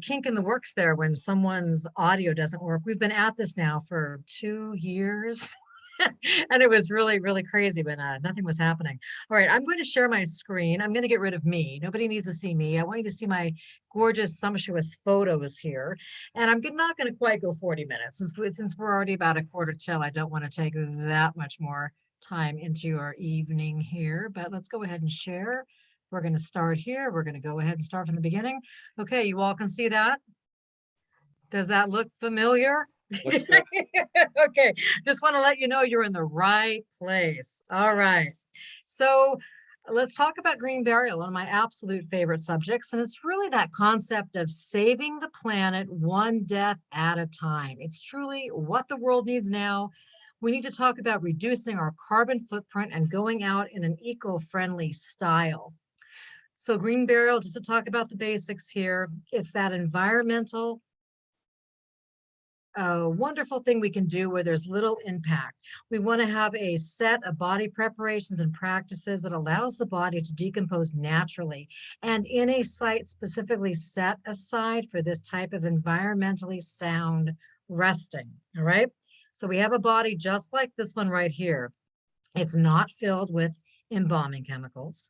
Kink in the works there when someone's audio doesn't work. We've been at this now for 2 years. And it was really, really crazy when nothing was happening. All right, I'm going to share my screen. I'm going to get rid of me. Nobody needs to see me. I want you to see my gorgeous, sumptuous photos here. And not going to quite go 40 minutes since we're already about a quarter till. I don't want to take that much more time into your evening here, but let's go ahead and share. We're going to start here. We're going to go ahead and start from the beginning. Okay, you all can see that. Does that look familiar? Looks good. Okay, just want to let you know you're in the right place. All right. So let's talk about green burial, one of my absolute favorite subjects. And it's really that concept of saving the planet one death at a time. It's truly what the world needs now. We need to talk about reducing our carbon footprint and going out in an eco-friendly style. So green burial, just to talk about the basics here, it's that environmental a wonderful thing we can do where there's little impact. We want to have a set of body preparations and practices that allows the body to decompose naturally and in a site specifically set aside for this type of environmentally sound resting. All right. So we have a body just like this one right here. It's not filled with embalming chemicals.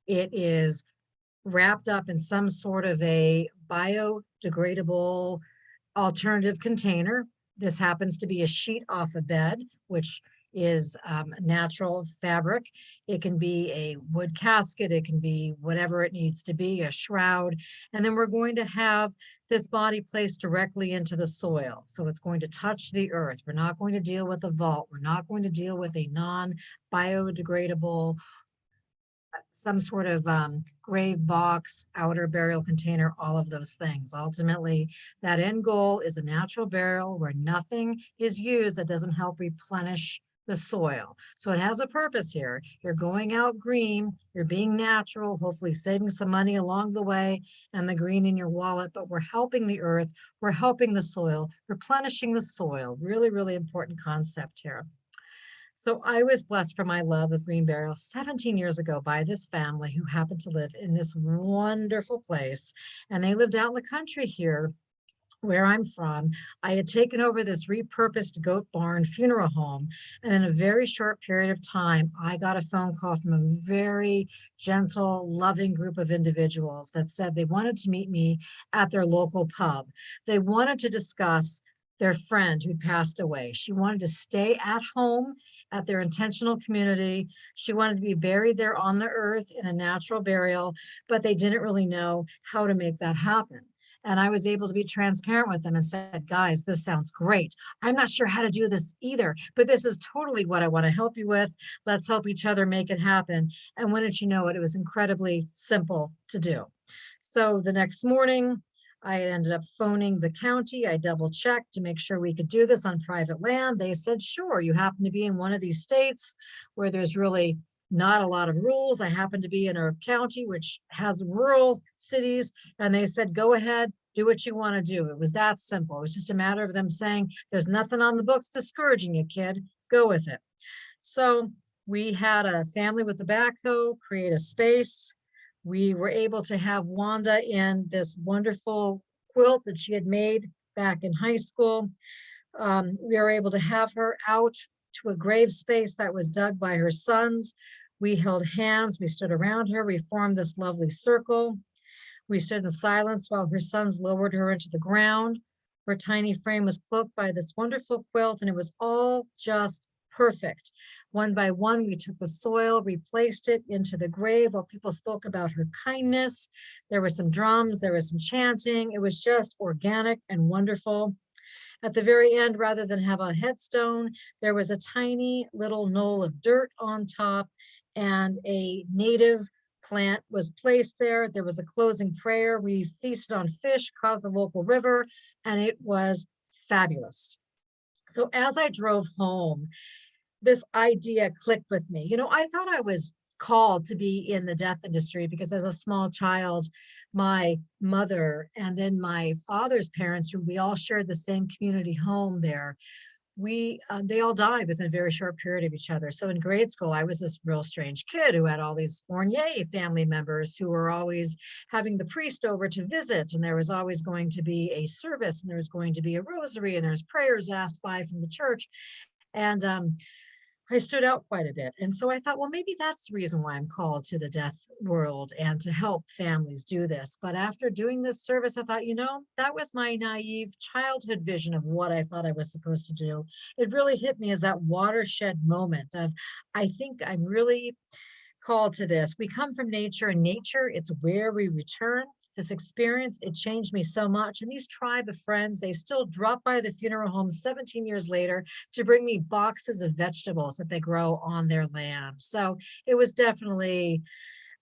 It is wrapped up in some sort of a biodegradable alternative container. This happens to be a sheet off a bed, which is natural fabric. It can be a wood casket. It can be whatever it needs to be, a shroud. And then we're going to have this body placed directly into the soil. So it's going to touch the earth. We're not going to deal with a vault. We're not going to deal with a non-biodegradable some sort of grave box, outer burial container, all of those things. Ultimately, that end goal is a natural burial where nothing is used that doesn't help replenish the soil. So it has a purpose here. You're going out green, you're being natural, hopefully saving some money along the way and the green in your wallet, but we're helping the earth, we're helping the soil, replenishing the soil. Really, really important concept here. So I was blessed for my love of green burial 17 years ago by this family who happened to live in this wonderful place. And they lived out in the country here where I'm from. I had taken over this repurposed goat barn funeral home. And in a very short period of time, I got a phone call from a very gentle, loving group of individuals that said they wanted to meet me at their local pub. They wanted to discuss their friend who passed away. She wanted to stay at home at their intentional community. She wanted to be buried there on the earth in a natural burial, but they didn't really know how to make that happen. And I was able to be transparent with them and said, guys, this sounds great. I'm not sure how to do this either, but this is totally what I want to help you with. Let's help each other make it happen. And wouldn't you know it, it was incredibly simple to do. So the next morning, I ended up phoning the county. I double checked to make sure we could do this on private land. They said, sure, you happen to be in one of these states where there's really not a lot of rules. I happen to be in a county which has rural cities, and they said, go ahead, do what you want to do. It was that simple. It was just a matter of them saying, there's nothing on the books discouraging you, kid. Go with it. So we had a family with a backhoe create a space. We were able to have Wanda in this wonderful quilt that she had made back in high school. We were able to have her out to a grave space that was dug by her sons. We held hands, we stood around her, we formed this lovely circle. We stood in silence while her sons lowered her into the ground. Her tiny frame was cloaked by this wonderful quilt, and it was all just perfect. One by one, we took the soil, replaced it into the grave while people spoke about her kindness. There were some drums, there was some chanting. It was just organic and wonderful. At the very end, rather than have a headstone, there was a tiny little knoll of dirt on top, and a native plant was placed there. There was a closing prayer. We feasted on fish caught at the local river, and it was fabulous. So as I drove home, this idea clicked with me. You know, I thought I was called to be in the death industry because as a small child, my mother and then my father's parents, who we all shared the same community home there, they all died within a very short period of each other. So in grade school, I was this real strange kid who had all these Fournier family members who were always having the priest over to visit, and there was always going to be a service, and there was going to be a rosary, and there's prayers asked by from the church. And I stood out quite a bit. And so I thought, well, maybe that's the reason why I'm called to the death world and to help families do this. But after doing this service, I thought, that was my naive childhood vision of what I thought I was supposed to do. It really hit me as that watershed moment of, I think I'm really called to this. We come from nature, and nature, it's where we return. This experience, it changed me so much. And these tribe of friends, they still drop by the funeral home 17 years later to bring me boxes of vegetables that they grow on their land. So it was definitely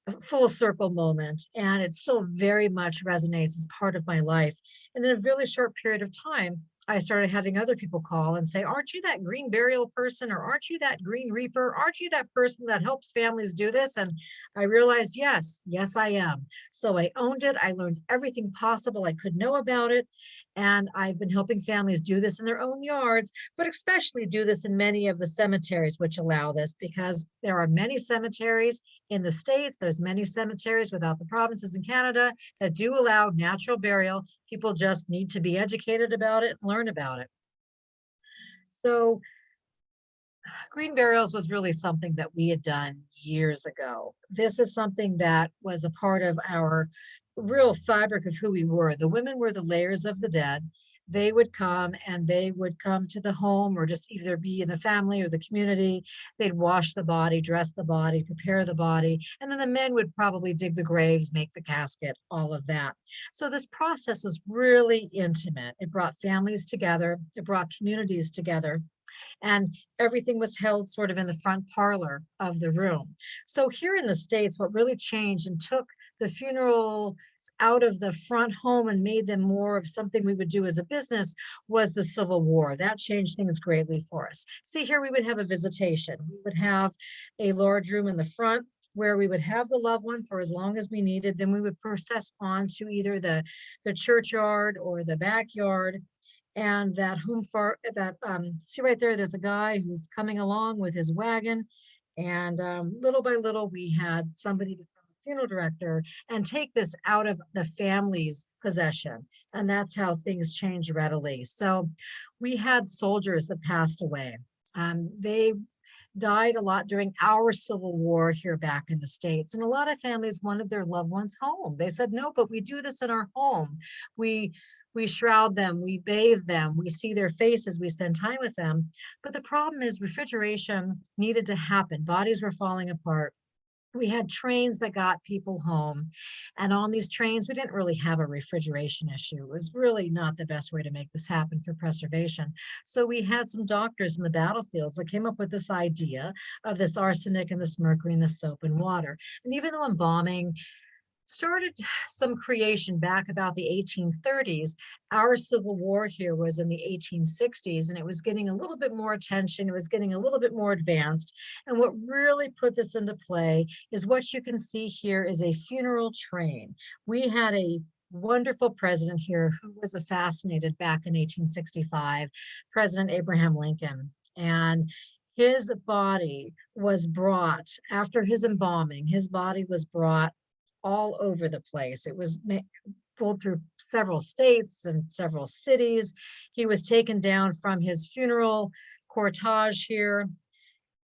a full circle moment, and it still very much resonates as part of my life. And in a really short period of time, I started having other people call and say, aren't you that green burial person? Or aren't you that green reaper? Aren't you that person that helps families do this? And I realized, yes, I am. So I owned it. I learned everything possible I could know about it. And I've been helping families do this in their own yards, but especially do this in many of the cemeteries which allow this, because there are many cemeteries in the States. There's many cemeteries without the provinces in Canada that do allow natural burial. People just need to be educated about it and learn about it. So green burials was really something that we had done years ago. This is something that was a part of our real fabric of who we were. The women were the layers of the dead. They would come, and they would come to the home, or just either be in the family or the community. They'd wash the body, dress the body, prepare the body. And then the men would probably dig the graves, make the casket, all of that. So this process was really intimate. It brought families together. It brought communities together, and everything was held sort of in the front parlor of the room. So here in the States, what really changed and took the funeral out of the front home and made them more of something we would do as a business was the Civil War. That changed things greatly for us. See, here we would have a visitation. We would have a large room in the front where we would have the loved one for as long as we needed. Then we would process on to either the churchyard or the backyard. And that see right there, there's a guy who's coming along with his wagon. And little by little, we had somebody become a funeral director and take this out of the family's possession. And that's how things change readily. So we had soldiers that passed away. They died a lot during our Civil War here back in the States. And a lot of families wanted their loved ones home. They said, no, but we do this in our home. We shroud them, we bathe them, we see their faces, we spend time with them. But the problem is refrigeration needed to happen. Bodies were falling apart. We had trains that got people home. And on these trains, we didn't really have a refrigeration issue. It was really not the best way to make this happen for preservation. So we had some doctors in the battlefields that came up with this idea of this arsenic and this mercury and the soap and water. And even though embalming started some creation back about the 1830s. Our Civil War here was in the 1860s, and it was getting a little bit more attention. It was getting a little bit more advanced. And what really put this into play is what you can see here is a funeral train. We had a wonderful president here who was assassinated back in 1865, President Abraham Lincoln. And his body was brought, after his embalming, his body was brought all over the place. It was pulled through several states and several cities. He was taken down from his funeral cortege here.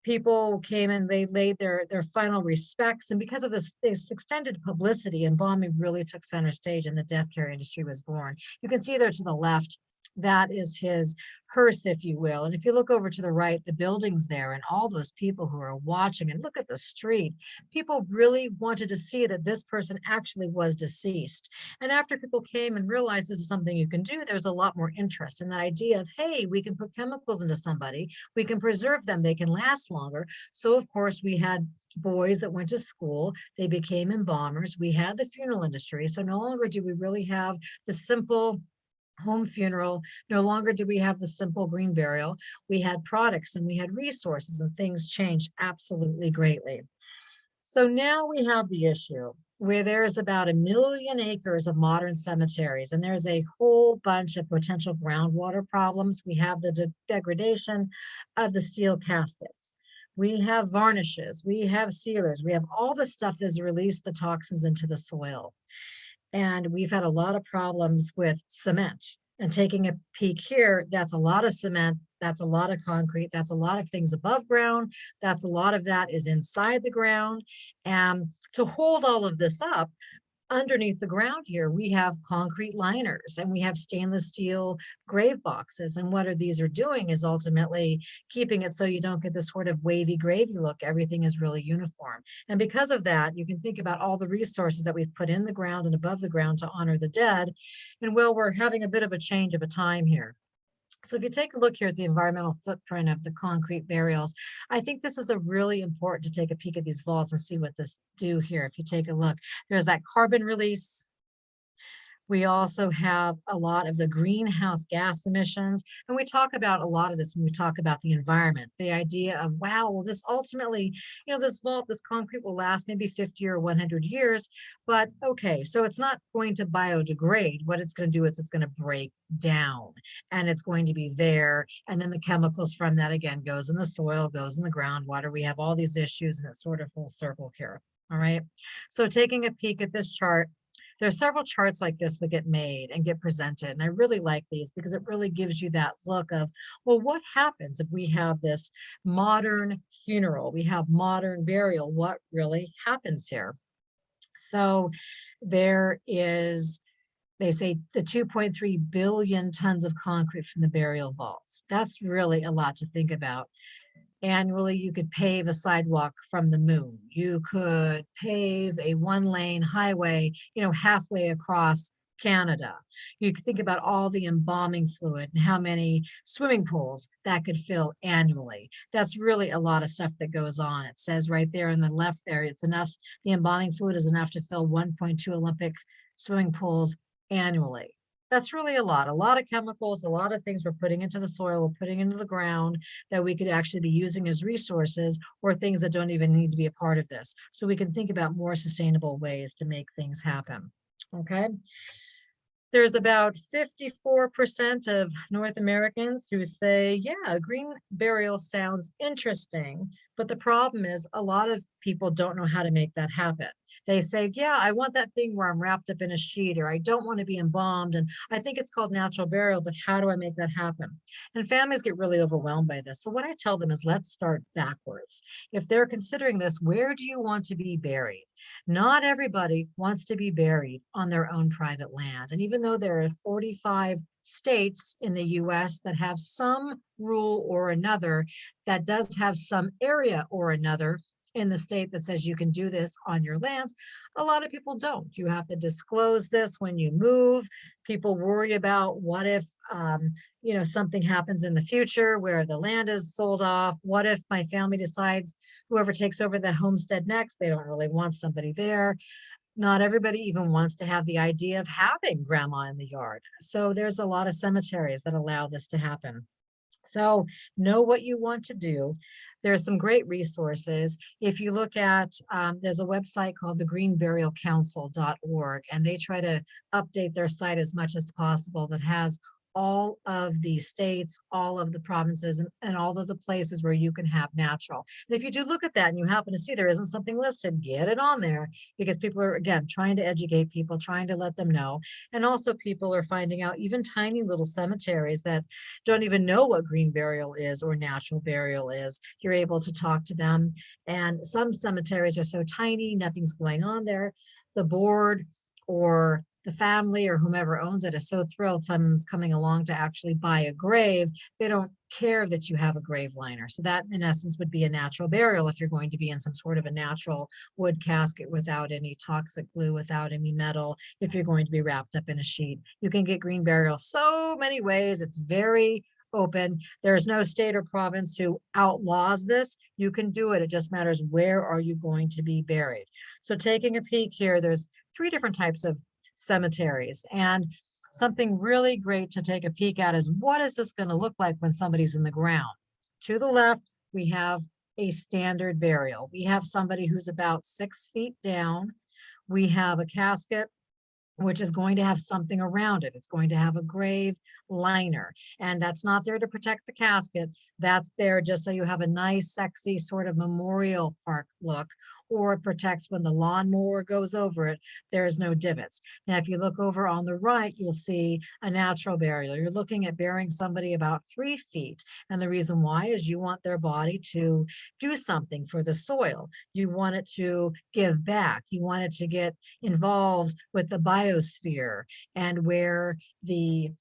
People came and they laid their final respects. And because of this extended publicity, embalming really took center stage, and the death care industry was born. You can see there to the left, that is his hearse, if you will. And if you look over to the right, the buildings there and all those people who are watching, and look at the street, people really wanted to see that this person actually was deceased. And after people came and realized this is something you can do, there's a lot more interest in the idea of, hey, we can put chemicals into somebody, we can preserve them, they can last longer. So of course we had boys that went to school, they became embalmers. We had the funeral industry. So no longer do we really have the simple home funeral. No longer do we have the simple green burial. We had products and we had resources, and things changed absolutely greatly. So now we have the issue. where there's about 1 million acres of modern cemeteries, and there's a whole bunch of potential groundwater problems. We have the degradation of the steel caskets. We have varnishes, we have sealers, we have all the stuff that's released the toxins into the soil. And we've had a lot of problems with cement. And taking a peek here, that's a lot of cement, that's a lot of concrete, that's a lot of things above ground, that's a lot of that is inside the ground. And to hold all of this up, underneath the ground here, we have concrete liners and we have stainless steel grave boxes. And what these are doing is ultimately keeping it so you don't get this sort of wavy gravy look. Everything is really uniform. And because of that, you can think about all the resources that we've put in the ground and above the ground to honor the dead. And well, we're having a bit of a change of a time here. So if you take a look here at the environmental footprint of the concrete burials, I think this is a really important to take a peek at these vaults and see what this do here. If you take a look, there's that carbon release. We also have a lot of the greenhouse gas emissions. And we talk about a lot of this when we talk about the environment, the idea of, wow, well, this ultimately, this vault, this concrete will last maybe 50 or 100 years, but okay, so it's not going to biodegrade. What it's going to do is it's going to break down and it's going to be there. And then the chemicals from that again goes in the soil, goes in the groundwater. We have all these issues and it's sort of full circle here. All right. So taking a peek at this chart, there's several charts like this that get made and get presented. And I really like these because it really gives you that look of, well, what happens if we have this modern funeral? We have modern burial. What really happens here? So there is, they say the 2.3 billion tons of concrete from the burial vaults. That's really a lot to think about. Annually, you could pave a sidewalk from the moon. You could pave a one-lane highway, halfway across Canada. You could think about all the embalming fluid and how many swimming pools that could fill annually. That's really a lot of stuff that goes on. It says right there on the left there, it's enough, the embalming fluid is enough to fill 1.2 Olympic swimming pools annually. That's really a lot of chemicals, a lot of things we're putting into the soil, we're putting into the ground that we could actually be using as resources or things that don't even need to be a part of this. So we can think about more sustainable ways to make things happen. Okay. There's about 54% of North Americans who say, yeah, green burial sounds interesting. But the problem is a lot of people don't know how to make that happen. They say, yeah, I want that thing where I'm wrapped up in a sheet, or I don't want to be embalmed. And I think it's called natural burial, but how do I make that happen? And families get really overwhelmed by this. So what I tell them is let's start backwards. If they're considering this, where do you want to be buried? Not everybody wants to be buried on their own private land. And even though there are 45 states in the US that have some rule or another that does have some area or another in the state that says you can do this on your land, a lot of people don't. You have to disclose this when you move. People worry about what if something happens in the future where the land is sold off. What if my family decides whoever takes over the homestead next, they don't really want somebody there. Not everybody even wants to have the idea of having grandma in the yard. So there's a lot of cemeteries that allow this to happen. So know what you want to do. There's some great resources. If you look at, there's a website called the greenburialcouncil.org, and they try to update their site as much as possible that has all of the states, all of the provinces, and all of the places where you can have natural. And if you do look at that and you happen to see there isn't something listed, get it on there, because people are, again, trying to educate people, trying to let them know. And also people are finding out even tiny little cemeteries that don't even know what green burial is or natural burial is. You're able to talk to them. And some cemeteries are so tiny, nothing's going on there. The board or the family or whomever owns it is so thrilled someone's coming along to actually buy a grave, they don't care that you have a grave liner. So that in essence would be a natural burial if you're going to be in some sort of a natural wood casket without any toxic glue, without any metal, if you're going to be wrapped up in a sheet. You can get green burial so many ways. It's very open. There's no state or province who outlaws this. You can do it. It just matters where are you going to be buried. So taking a peek here, there's 3 different types of cemeteries. And something really great to take a peek at is what is this going to look like when somebody's in the ground? To the left, we have a standard burial. We have somebody who's about 6 feet down We have a casket which is going to have something around it. It's going to have a grave liner. And that's not there to protect the casket. That's there just so you have a nice, sexy sort of memorial park look, or it protects when the lawnmower goes over it, there's no divots. Now, if you look over on the right, you'll see a natural burial. You're looking at burying somebody about 3 feet. And the reason why is you want their body to do something for the soil. You want it to give back. You want it to get involved with the biosphere, and where the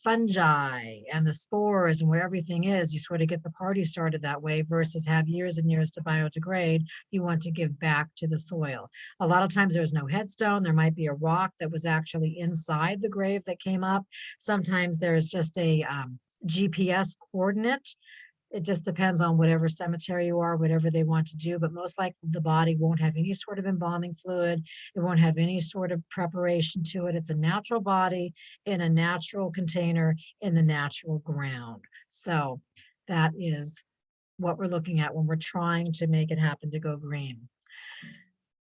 fungi and the spores and where everything is, you sort of get the party started that way versus have years and years to biodegrade. You want to give back to the soil. A lot of times there's no headstone. There might be a rock that was actually inside the grave that came up. Sometimes there's just a GPS coordinate. It just depends on whatever cemetery you are, whatever they want to do, but most likely the body won't have any sort of embalming fluid. It won't have any sort of preparation to it. It's a natural body in a natural container in the natural ground. So that is what we're looking at when we're trying to make it happen to go green.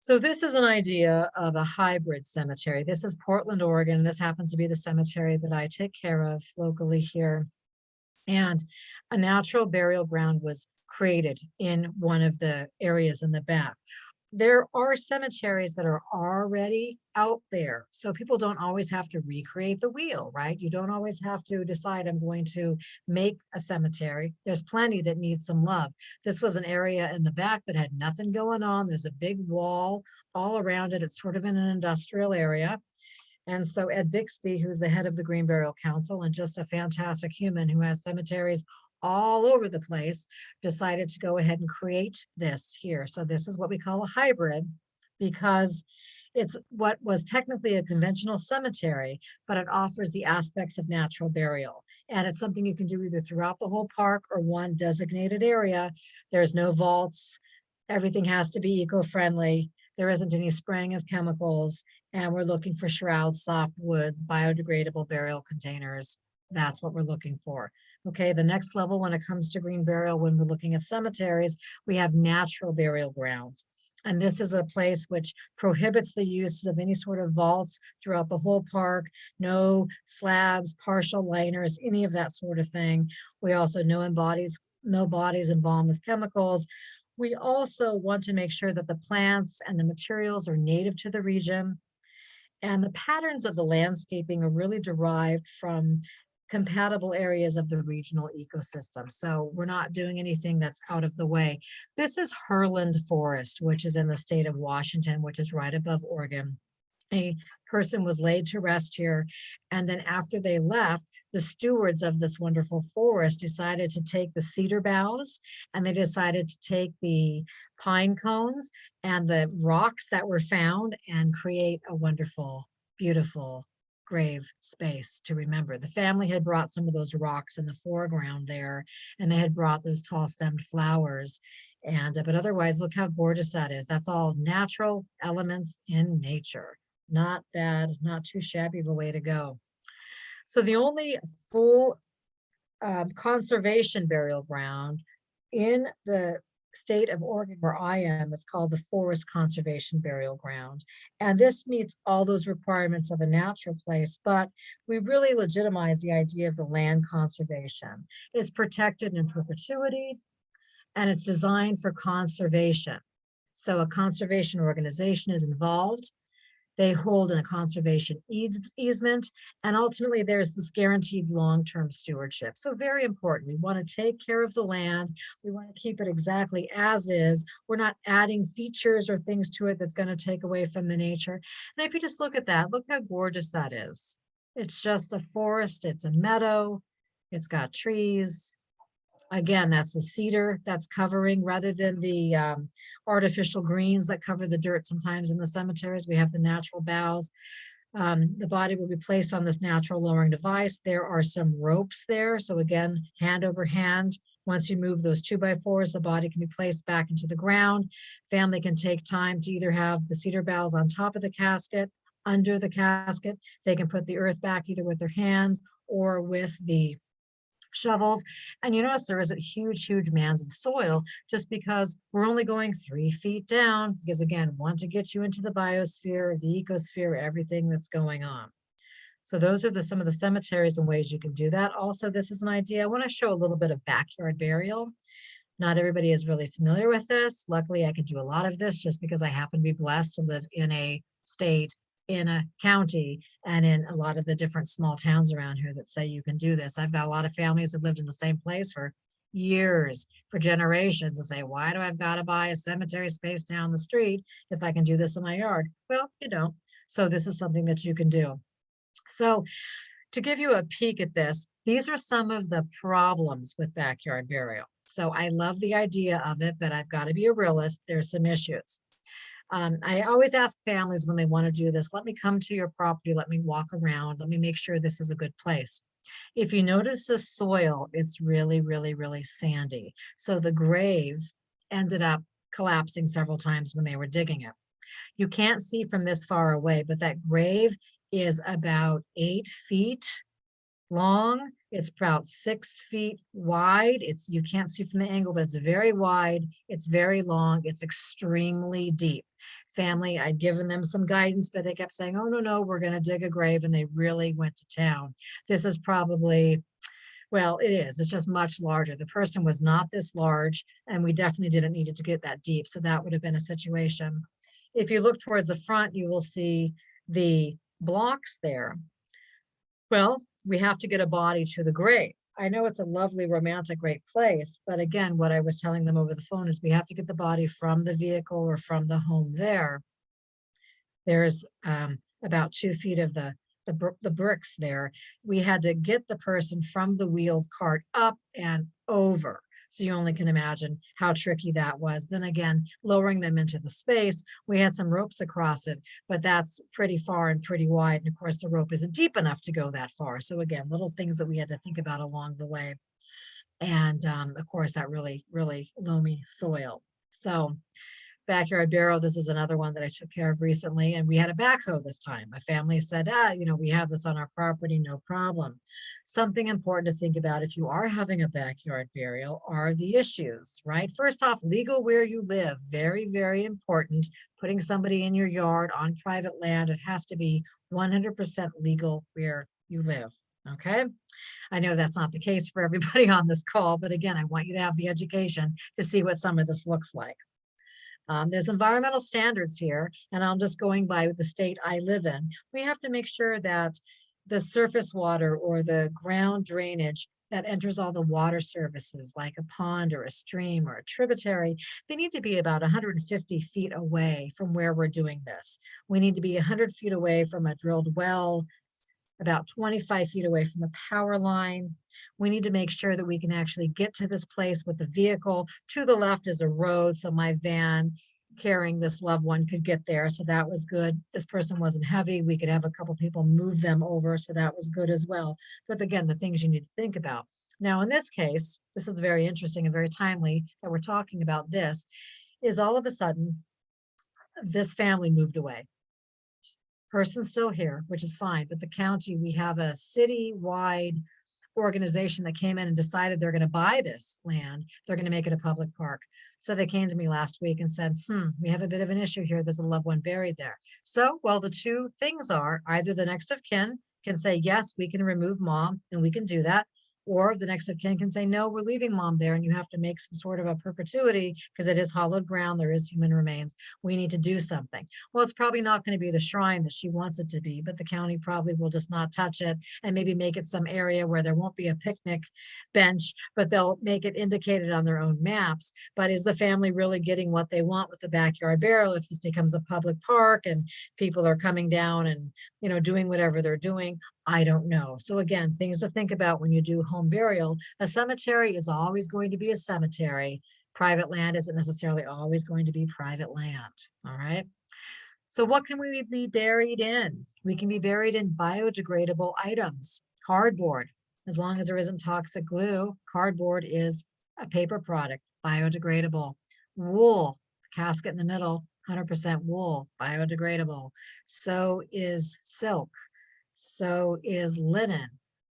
So this is an idea of a hybrid cemetery. This is Portland, Oregon. This happens to be the cemetery that I take care of locally here. And a natural burial ground was created in one of the areas in the back. There are cemeteries that are already out there, so people don't always have to recreate the wheel, right? You don't always have to decide, I'm going to make a cemetery. There's plenty that need some love. This was an area in the back that had nothing going on. There's a big wall all around it. It's sort of in an industrial area. And so Ed Bixby, who's the head of the Green Burial Council and just a fantastic human who has cemeteries all over the place, decided to go ahead and create this here. So this is what we call a hybrid, because it's what was technically a conventional cemetery, but it offers the aspects of natural burial. And it's something you can do either throughout the whole park or one designated area. There's no vaults. Everything has to be eco-friendly. There isn't any spraying of chemicals. And we're looking for shrouds, soft woods, biodegradable burial containers. That's what we're looking for. Okay, the next level when it comes to green burial, when we're looking at cemeteries, we have natural burial grounds. And this is a place which prohibits the use of any sort of vaults throughout the whole park, no slabs, partial liners, any of that sort of thing. We also no bodies embalmed with chemicals. We also want to make sure that the plants and the materials are native to the region. And the patterns of the landscaping are really derived from compatible areas of the regional ecosystem. So we're not doing anything that's out of the way. This is Herland Forest, which is in the state of Washington, which is right above Oregon. A person was laid to rest here. And then after they left, the stewards of this wonderful forest decided to take the cedar boughs, and they decided to take the pine cones and the rocks that were found and create a wonderful, beautiful grave space to remember. The family had brought some of those rocks in the foreground there, and they had brought those tall stemmed flowers. And but otherwise, look how gorgeous that is. That's all natural elements in nature. Not bad, not too shabby of a way to go. So the only full conservation burial ground in the state of Oregon where I am is called the Forest Conservation Burial Ground. And this meets all those requirements of a natural place, but we really legitimize the idea of the land conservation. It's protected in perpetuity, and it's designed for conservation. So a conservation organization is involved. They hold in a conservation easement, and ultimately there's this guaranteed long-term stewardship. So very important. We want to take care of the land. We want to keep it exactly as is. We're not adding features or things to it that's going to take away from the nature. And if you just look at that, look how gorgeous that is. It's just a forest. It's a meadow. It's got trees. Again, that's the cedar that's covering, rather than the artificial greens that cover the dirt sometimes in the cemeteries. We have the natural boughs. The body will be placed on this natural lowering device. There are some ropes there. So again, hand over hand. Once you move those 2x4s, the body can be placed back into the ground. Family can take time to either have the cedar boughs on top of the casket, under the casket. They can put the earth back either with their hands or with the shovels. And you notice there isn't huge mounds of soil just because we're only going 3 feet down, because again, want to get you into the biosphere, the ecosphere, everything that's going on. So those are some of the cemeteries and ways you can do that. Also, this is an idea. I want to show a little bit of backyard burial. Not everybody is really familiar with this. Luckily, I can do a lot of this just because I happen to be blessed to live in a state, in a county, and in a lot of the different small towns around here that say you can do this. I've got a lot of families that lived in the same place for years, for generations, and say, why do I've got to buy a cemetery space down the street if I can do this in my yard? Well, you don't. So this is something that you can do. So to give you a peek at this, these are some of the problems with backyard burial. So I love the idea of it, but I've got to be a realist. There's some issues. I always ask families when they want to do this, let me come to your property, let me walk around, let me make sure this is a good place. If you notice the soil, it's really sandy. So the grave ended up collapsing several times when they were digging it. You can't see from this far away, but that grave is about 8 feet long. It's about 6 feet wide. You can't see from the angle, but it's very wide. It's very long. It's extremely deep. Family, I'd given them some guidance, but they kept saying, oh, no, we're going to dig a grave. And they really went to town. This is probably, well, it is. It's just much larger. The person was not this large, and we definitely didn't need it to get that deep. So that would have been a situation. If you look towards the front, you will see the blocks there. Well, we have to get a body to the grave. I know it's a lovely, romantic, great place, but again, what I was telling them over the phone is we have to get the body from the vehicle or from the home there. There's about 2 feet of the bricks there. We had to get the person from the wheeled cart up and over. So you only can imagine how tricky that was. Then again, lowering them into the space, we had some ropes across it, but that's pretty far and pretty wide. And of course, the rope isn't deep enough to go that far. So again, little things that we had to think about along the way. And of course, that really loamy soil. So backyard burial, this is another one that I took care of recently, and we had a backhoe this time. My family said, we have this on our property, no problem. Something important to think about if you are having a backyard burial are the issues, right? First off, legal where you live, very important. Putting somebody in your yard on private land, it has to be 100% legal where you live. Okay. I know that's not the case for everybody on this call, but again, I want you to have the education to see what some of this looks like. There's environmental standards here, and I'm just going by the state I live in. We have to make sure that the surface water or the ground drainage that enters all the water services, like a pond or a stream or a tributary, they need to be about 150 feet away from where we're doing this. We need to be 100 feet away from a drilled well, about 25 feet away from the power line. We need to make sure that we can actually get to this place with the vehicle. To the left is a road, so my van carrying this loved one could get there, so that was good. This person wasn't heavy. We could have a couple people move them over, so that was good as well. But again, the things you need to think about. Now, in this case, this is very interesting and very timely that we're talking about this, is all of a sudden, this family moved away. Person's still here, which is fine, but the county, we have a city-wide organization that came in and decided they're going to buy this land. They're going to make it a public park. So they came to me last week and said, we have a bit of an issue here. There's a loved one buried there. So, well, the two things are either the next of kin can say, yes, we can remove mom, and we can do that. Or the next of kin can say, no, we're leaving mom there, and you have to make some sort of a perpetuity because it is hollowed ground. There is human remains. We need to do something. Well, it's probably not going to be the shrine that she wants it to be, but the county probably will just not touch it and maybe make it some area where there won't be a picnic bench, but they'll make it indicated on their own maps. But is the family really getting what they want with the backyard burial if this becomes a public park and people are coming down and, doing whatever they're doing? I don't know. So again, things to think about when you do home burial. A cemetery is always going to be a cemetery. Private land isn't necessarily always going to be private land. All right. So what can we be buried in? We can be buried in biodegradable items. Cardboard, as long as there isn't toxic glue. Cardboard is a paper product, biodegradable. Wool, casket in the middle, 100% wool, biodegradable. So is silk. So is linen.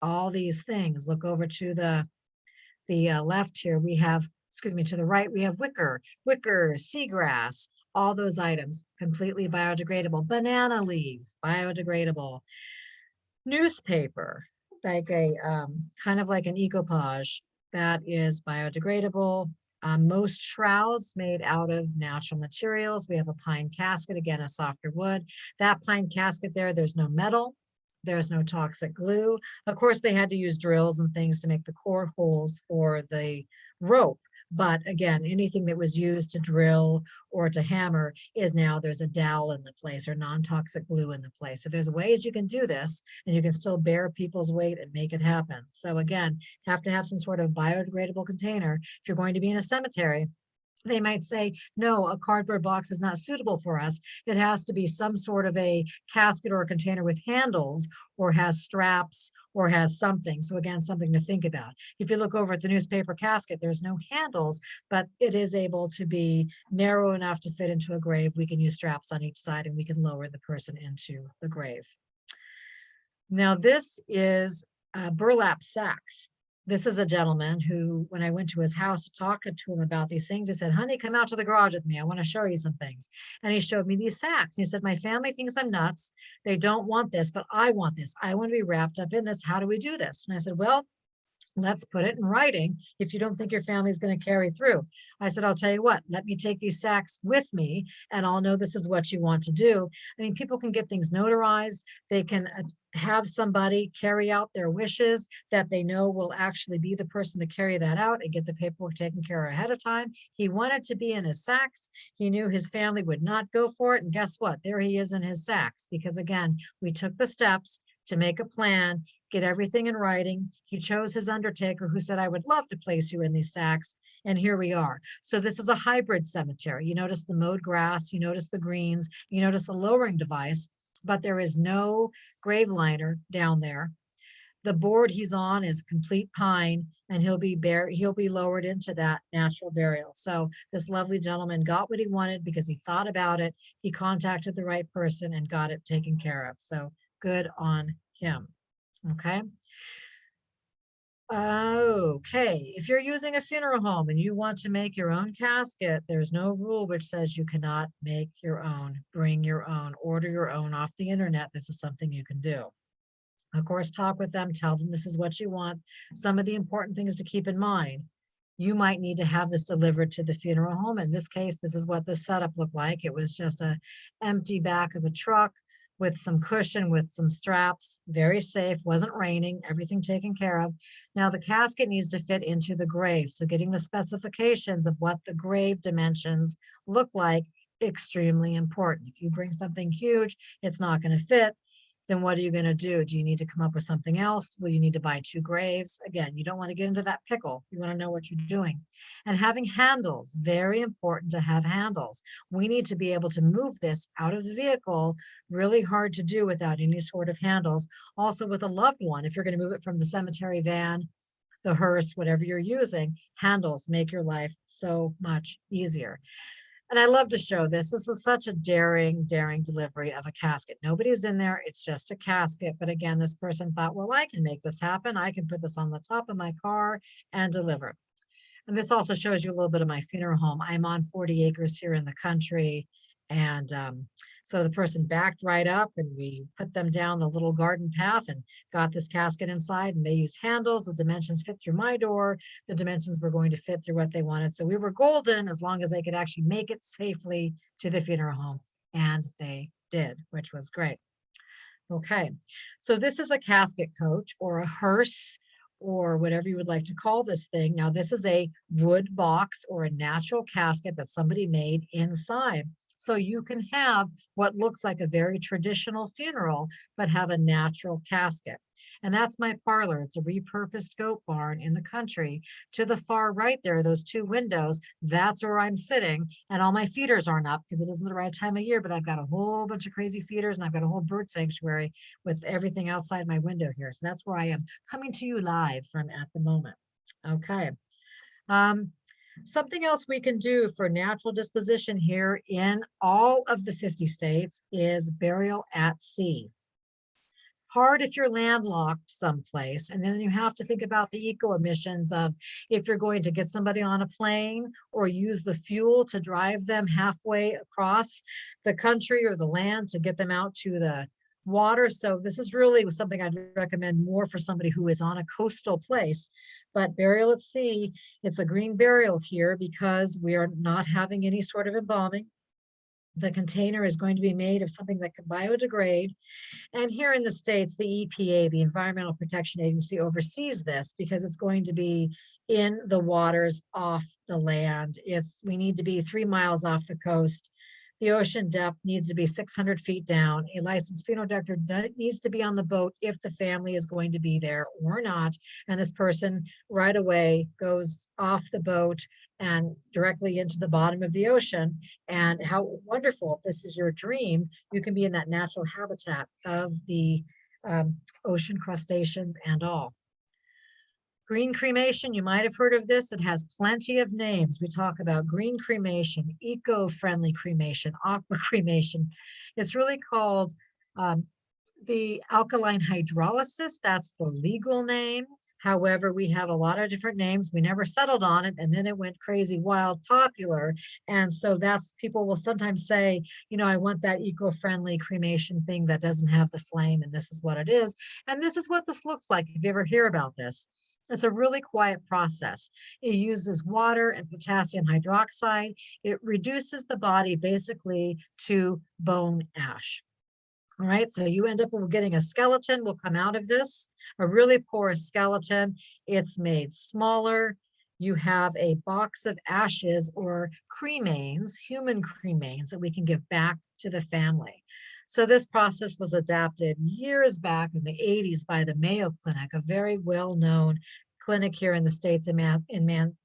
all these things. Look over to the left here. We have, excuse me, to the right, we have wicker, seagrass, all those items completely biodegradable. Banana leaves, biodegradable. Newspaper, like a kind of like an ecopage that is biodegradable. Most shrouds made out of natural materials. We have a pine casket, again, a softer wood. That pine casket there, there's no metal. There's no toxic glue. Of course, they had to use drills and things to make the core holes for the rope. But again, anything that was used to drill or to hammer is now there's a dowel in the place or non-toxic glue in the place. So there's ways you can do this and you can still bear people's weight and make it happen. So again, have to have some sort of biodegradable container. If you're going to be in a cemetery, they might say, no, a cardboard box is not suitable for us. It has to be some sort of a casket or a container with handles or has straps or has something. So again, something to think about. If you look over at the newspaper casket, there's no handles, but it is able to be narrow enough to fit into a grave. We can use straps on each side and we can lower the person into the grave. Now this is burlap sacks. This is a gentleman who, when I went to his house to talk to him about these things, he said, honey, come out to the garage with me. I want to show you some things. And he showed me these sacks. He said, my family thinks I'm nuts. They don't want this, but I want this. I want to be wrapped up in this. How do we do this? And I said, well, let's put it in writing if you don't think your family is going to carry through. I said, I'll tell you what, let me take these sacks with me and I'll know this is what you want to do. I mean, people can get things notarized. They can have somebody carry out their wishes that they know will actually be the person to carry that out and get the paperwork taken care of ahead of time. He wanted to be in his sacks. He knew his family would not go for it. And guess what? There he is in his sacks, because again, we took the steps to make a plan, get everything in writing. He chose his undertaker who said, I would love to place you in these sacks. And here we are. So this is a hybrid cemetery. You notice the mowed grass, you notice the greens, you notice the lowering device, but there is no grave liner down there. The board he's on is complete pine and he'll be lowered into that natural burial. So this lovely gentleman got what he wanted because he thought about it. He contacted the right person and got it taken care of. So good on him. Okay. Okay, if you're using a funeral home and you want to make your own casket, there's no rule which says you cannot make your own, bring your own, order your own off the internet. This is something you can do. Of course, talk with them, tell them this is what you want. Some of the important things to keep in mind. You might need to have this delivered to the funeral home. In this case, this is what the setup looked like. It was just a empty back of a truck with some cushion, with some straps, very safe, wasn't raining, everything taken care of. Now the casket needs to fit into the grave. So getting the specifications of what the grave dimensions look like, extremely important. If you bring something huge, it's not going to fit. Then what are you going to do? Do you need to come up with something else? Will you need to buy 2 graves? Again, you don't want to get into that pickle. You want to know what you're doing. And having handles, very important to have handles. We need to be able to move this out of the vehicle, really hard to do without any sort of handles. Also with a loved one, if you're going to move it from the cemetery van, the hearse, whatever you're using, handles make your life so much easier. And I love to show this. This is such a daring delivery of a casket. Nobody's in there. It's just a casket. But again, this person thought, well, I can make this happen. I can put this on the top of my car and deliver. And this also shows you a little bit of my funeral home. I'm on 40 acres here in the country. And so the person backed right up and we put them down the little garden path and got this casket inside, and they used handles. The dimensions fit through my door. The dimensions were going to fit through what they wanted. So we were golden as long as they could actually make it safely to the funeral home. And they did, which was great. Okay, so this is a casket coach or a hearse or whatever you would like to call this thing. Now, this is a wood box or a natural casket that somebody made inside. So you can have what looks like a very traditional funeral, but have a natural casket. And that's my parlor. It's a repurposed goat barn in the country. To the far right there, those 2 windows, that's where I'm sitting. And all my feeders aren't up because it isn't the right time of year, but I've got a whole bunch of crazy feeders and I've got a whole bird sanctuary with everything outside my window here. So that's where I am coming to you live from at the moment. Okay. Something else we can do for natural disposition here in all of the 50 states is burial at sea. Hard if you're landlocked someplace. And then you have to think about the eco emissions of if you're going to get somebody on a plane or use the fuel to drive them halfway across the country or the land to get them out to the water. So this is really something I'd recommend more for somebody who is on a coastal place. But burial at sea, it's a green burial here because we are not having any sort of embalming. The container is going to be made of something that can biodegrade. And here in the States, the EPA, the Environmental Protection Agency, oversees this because it's going to be in the waters off the land. We need to be 3 miles off the coast. The ocean depth needs to be 600 feet down. A licensed funeral director needs to be on the boat if the family is going to be there or not. And this person right away goes off the boat and directly into the bottom of the ocean. And how wonderful, if this is your dream, you can be in that natural habitat of the ocean crustaceans and all. Green cremation, you might have heard of this. It has plenty of names. We talk about green cremation, eco-friendly cremation, aqua cremation. It's really called the alkaline hydrolysis. That's the legal name. However, we have a lot of different names. We never settled on it, and then it went crazy, wild, popular. And so that's, people will sometimes say, you know, I want that eco-friendly cremation thing that doesn't have the flame, and this is what it is. And this is what this looks like if you ever hear about this. It's a really quiet process. It uses water and potassium hydroxide. It reduces the body basically to bone ash. All right, so you end up getting a skeleton will come out of this, a really porous skeleton. It's made smaller. You have a box of ashes or cremains, human cremains that we can give back to the family. So this process was adapted years back in the 80s by the Mayo Clinic, a very well-known clinic here in the States in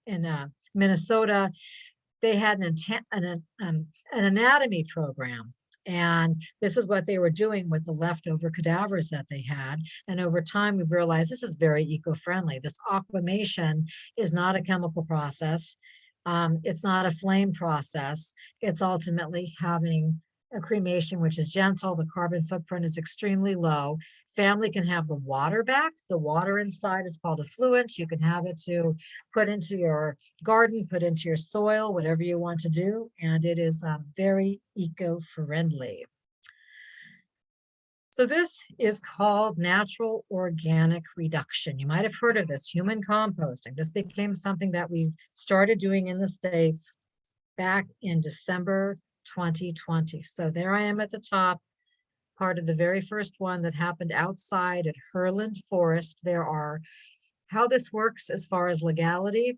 Minnesota. They had an anatomy program. And this is what they were doing with the leftover cadavers that they had. And over time, we've realized this is very eco-friendly. This aquamation is not a chemical process. It's not a flame process. It's ultimately having a cremation, which is gentle. The carbon footprint is extremely low. Family can have the water back. The water inside is called effluent. You can have it to put into your garden, put into your soil, whatever you want to do. And it is very eco-friendly. So this is called natural organic reduction. You might have heard of this, human composting. This became something that we started doing in the States back in December 2020. So there I am at the top, part of the very first one that happened outside at Herland Forest. How this works as far as legality,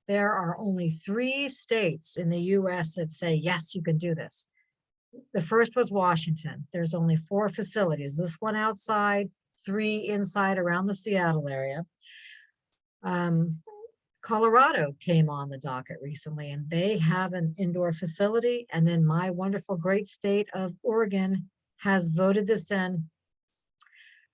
there are only 3 states in the US that say, yes, you can do this. The first was Washington. There's only 4 facilities. This one outside, 3 inside around the Seattle area. Colorado came on the docket recently, and they have an indoor facility. And then my wonderful great state of Oregon has voted this in.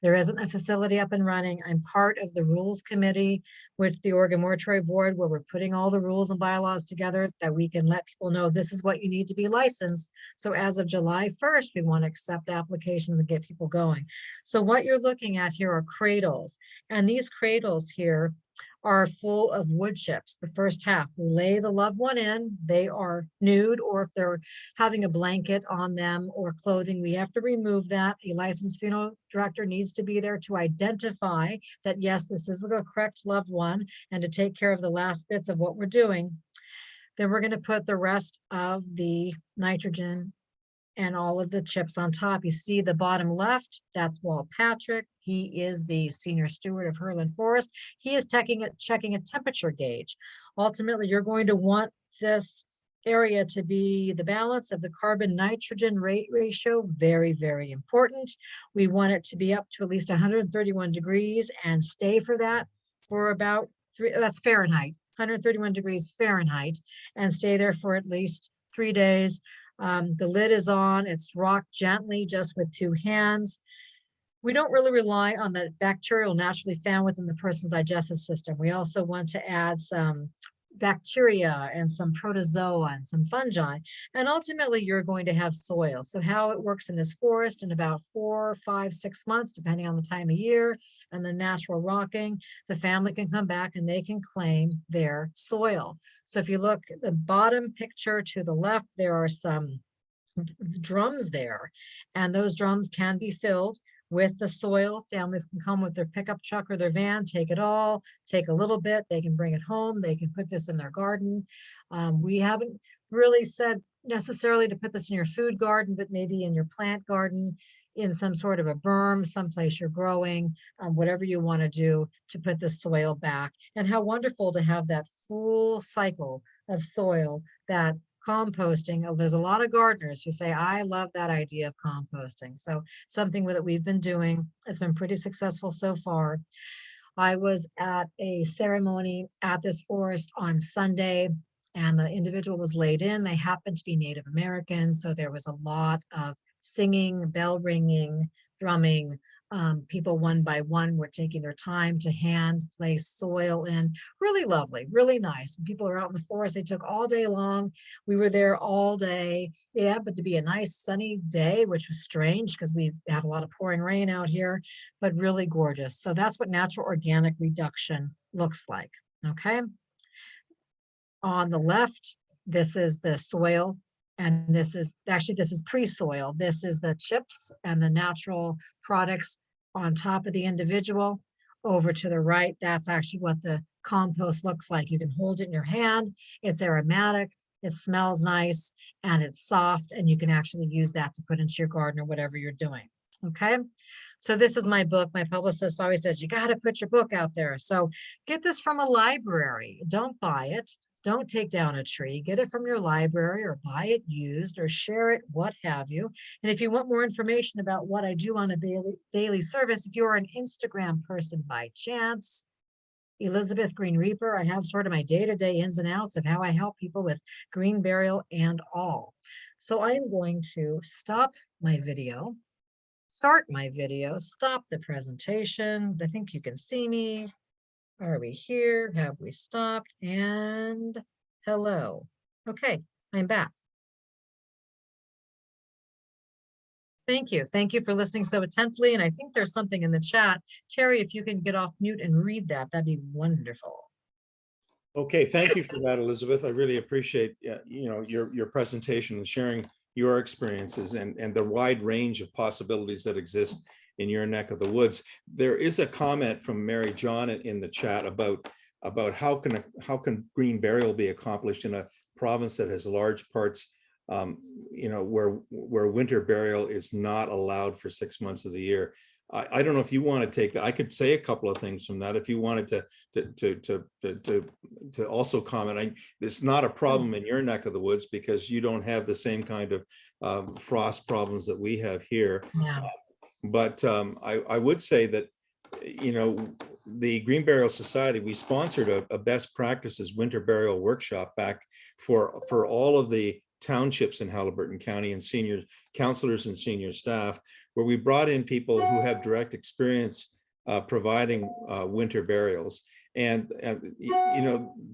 There isn't a facility up and running. I'm part of the rules committee with the Oregon Mortuary Board, where we're putting all the rules and bylaws together that we can let people know this is what you need to be licensed. So as of July 1st, we want to accept applications and get people going. So what you're looking at here are cradles. And these cradles here are full of wood chips. The first half, we lay the loved one in, they are nude, or if they're having a blanket on them or clothing, we have to remove that. A licensed funeral director needs to be there to identify that, yes, this is the correct loved one, and to take care of the last bits of what we're doing. Then we're going to put the rest of the nitrogen and all of the chips on top. You see the bottom left, that's Walt Patrick. He is the senior steward of Herland Forest. He is checking a temperature gauge. Ultimately, you're going to want this area to be the balance of the carbon nitrogen rate ratio. Very, very important. We want it to be up to at least 131 degrees and stay for that for about that's Fahrenheit, 131 degrees Fahrenheit, and stay there for at least 3 days. The lid is on, it's rocked gently just with 2 hands. We don't really rely on the bacterial naturally found within the person's digestive system. We also want to add some bacteria and some protozoa and some fungi, and ultimately you're going to have soil. So how it works in this forest, in about 4, 5, 6 months, depending on the time of year and the natural rocking, the family can come back and they can claim their soil. So if you look at the bottom picture to the left, there are some drums there, and those drums can be filled with the soil. Families can come with their pickup truck or their van, take it all, take a little bit, they can bring it home, they can put this in their garden. We haven't really said necessarily to put this in your food garden, but maybe in your plant garden, in some sort of a berm, someplace you're growing, whatever you want to do to put the soil back. And how wonderful to have that full cycle of soil, that composting. Oh, there's a lot of gardeners who say, I love that idea of composting. So something that we've been doing. It's been pretty successful so far. I was at a ceremony at this forest on Sunday, and the individual was laid in. They happened to be Native American, so there was a lot of singing, bell ringing, drumming. People one by one were taking their time to hand place soil in. Really lovely, really nice. And people are out in the forest. They took all day long. We were there all day. It happened to be a nice sunny day, which was strange because we have a lot of pouring rain out here, but really gorgeous. So that's what natural organic reduction looks like. Okay. On the left, this is the soil, and this is pre-soil. This is the chips and the natural products on top of the individual. Over to the right, that's actually what the compost looks like. You can hold it in your hand. It's aromatic, it smells nice, and it's soft, and you can actually use that to put into your garden or whatever you're doing. Okay. So this is my book. My publicist always says, you got to put your book out there. So get this from a library. Don't buy it. Don't take down a tree. Get it from your library or buy it used or share it, what have you. And if you want more information about what I do on a daily service, if you're an Instagram person by chance, Elizabeth Green Reaper, I have sort of my day-to-day ins and outs of how I help people with green burial and all. So I am going to stop my video, start my video, stop the presentation. I think you can see me. Are we here? Have we stopped? And hello. Okay, I'm back. Thank you. Thank you for listening so attentively. And I think there's something in the chat. Terry, if you can get off mute and read that, that'd be wonderful. Okay, thank you for that, Elizabeth. I really appreciate your presentation and sharing your experiences and the wide range of possibilities that exist in your neck of the woods. There is a comment from Mary John in the chat about how can green burial be accomplished in a province that has large parts, where winter burial is not allowed for 6 months of the year. I don't know if you want to take that. I could say a couple of things from that if you wanted to also comment. It's not a problem in your neck of the woods because you don't have the same kind of frost problems that we have here. Yeah. But I would say that, the Green Burial Society, we sponsored a best practices winter burial workshop back for all of the townships in Haliburton County and senior counselors and senior staff, where we brought in people who have direct experience providing winter burials. And,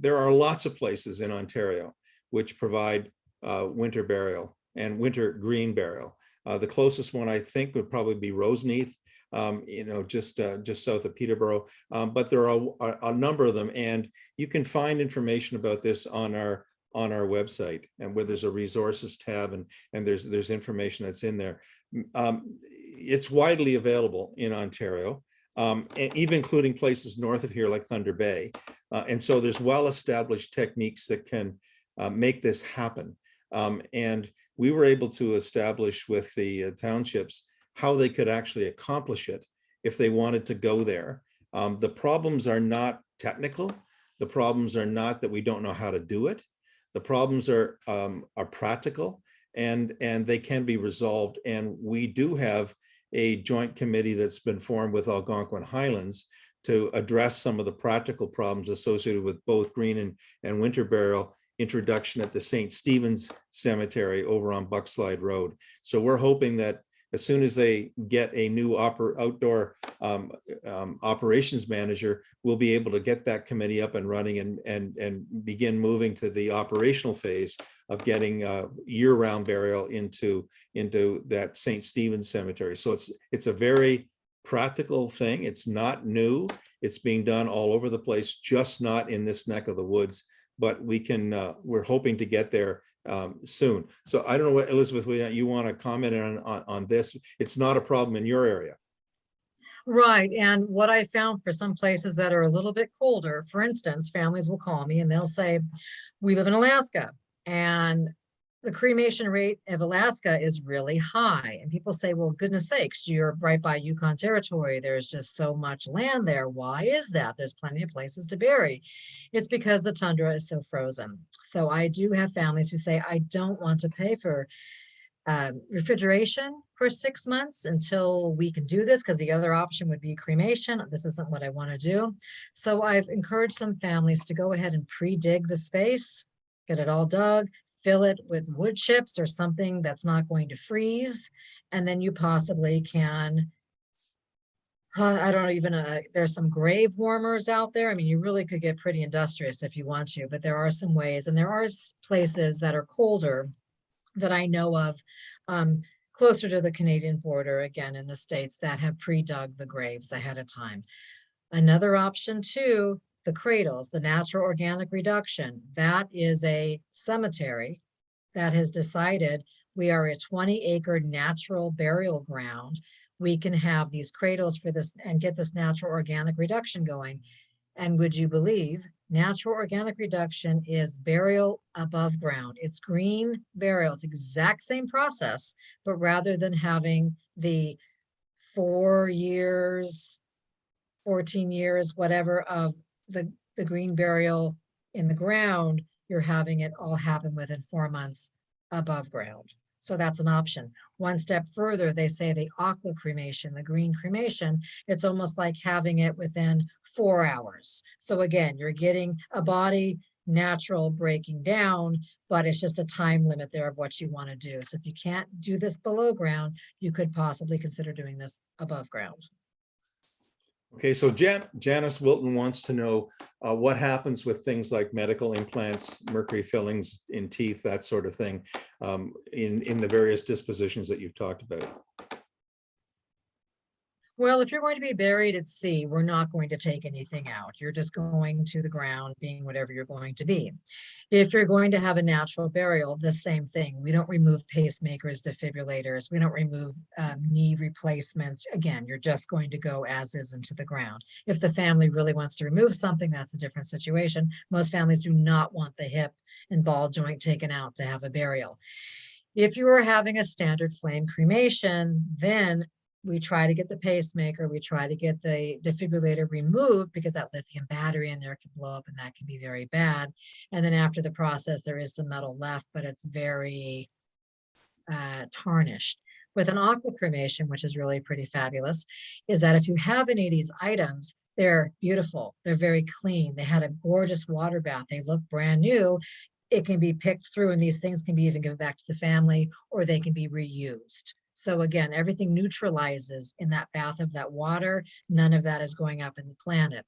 there are lots of places in Ontario which provide winter burial and winter green burial. The closest one I think would probably be Roseneath, just south of Peterborough. But there are a number of them, and you can find information about this on our website, and where there's a resources tab, and there's information that's in there. It's widely available in Ontario, and even including places north of here like Thunder Bay. And so there's well-established techniques that can make this happen. And we were able to establish with the townships how they could actually accomplish it if they wanted to go there. The problems are not technical. The problems are not that we don't know how to do it. The problems are practical, and they can be resolved. And we do have a joint committee that's been formed with Algonquin Highlands to address some of the practical problems associated with both green and winter burial introduction at the St. Stephen's Cemetery over on Buckslide Road. So we're hoping that as soon as they get a new outdoor operations manager, we'll be able to get that committee up and running and begin moving to the operational phase of getting year-round burial into that St. Stephen's Cemetery. So it's a very practical thing. It's not new. It's being done all over the place, just not in this neck of the woods. But we can, we're hoping to get there soon. So I don't know what, Elizabeth, you want to comment on this? It's not a problem in your area. Right. And what I found for some places that are a little bit colder, for instance, families will call me and they'll say, we live in Alaska and the cremation rate of Alaska is really high. And people say, well, goodness sakes, you're right by Yukon territory. There's just so much land there. Why is that? There's plenty of places to bury. It's because the tundra is so frozen. So I do have families who say, I don't want to pay for refrigeration for 6 months until we can do this, because the other option would be cremation. This isn't what I want to do. So I've encouraged some families to go ahead and pre-dig the space, get it all dug, fill it with wood chips or something that's not going to freeze. And then you possibly can, I don't even, there's some grave warmers out there. I mean, you really could get pretty industrious if you want to, but there are some ways, and there are places that are colder that I know of, closer to the Canadian border, again, in the States, that have pre-dug the graves ahead of time. Another option too, the cradles, the natural organic reduction. That is a cemetery that has decided we are a 20-acre natural burial ground. We can have these cradles for this and get this natural organic reduction going. And would you believe, natural organic reduction is burial above ground. It's green burial. It's exact same process, but rather than having the 4 years, 14 years, whatever of the green burial in the ground, you're having it all happen within 4 months above ground. So that's an option. One step further, they say the aqua cremation, the green cremation, it's almost like having it within 4 hours. So again, you're getting a body natural breaking down, but it's just a time limit there of what you want to do. So if you can't do this below ground, you could possibly consider doing this above ground. Okay, so Janice Wilton wants to know what happens with things like medical implants, mercury fillings in teeth, that sort of thing, in the various dispositions that you've talked about. Well, if you're going to be buried at sea, we're not going to take anything out. You're just going to the ground, being whatever you're going to be. If you're going to have a natural burial, the same thing. We don't remove pacemakers, defibrillators. We don't remove knee replacements. Again, you're just going to go as is into the ground. If the family really wants to remove something, that's a different situation. Most families do not want the hip and ball joint taken out to have a burial. If you are having a standard flame cremation, then we try to get the pacemaker, we try to get the defibrillator removed, because that lithium battery in there can blow up and that can be very bad. And then after the process, there is some metal left, but it's very tarnished. With an aqua cremation, which is really pretty fabulous, is that if you have any of these items, they're beautiful, they're very clean, they had a gorgeous water bath, they look brand new. It can be picked through, and these things can be even given back to the family, or they can be reused. So again, everything neutralizes in that bath of that water. None of that is going up in the planet.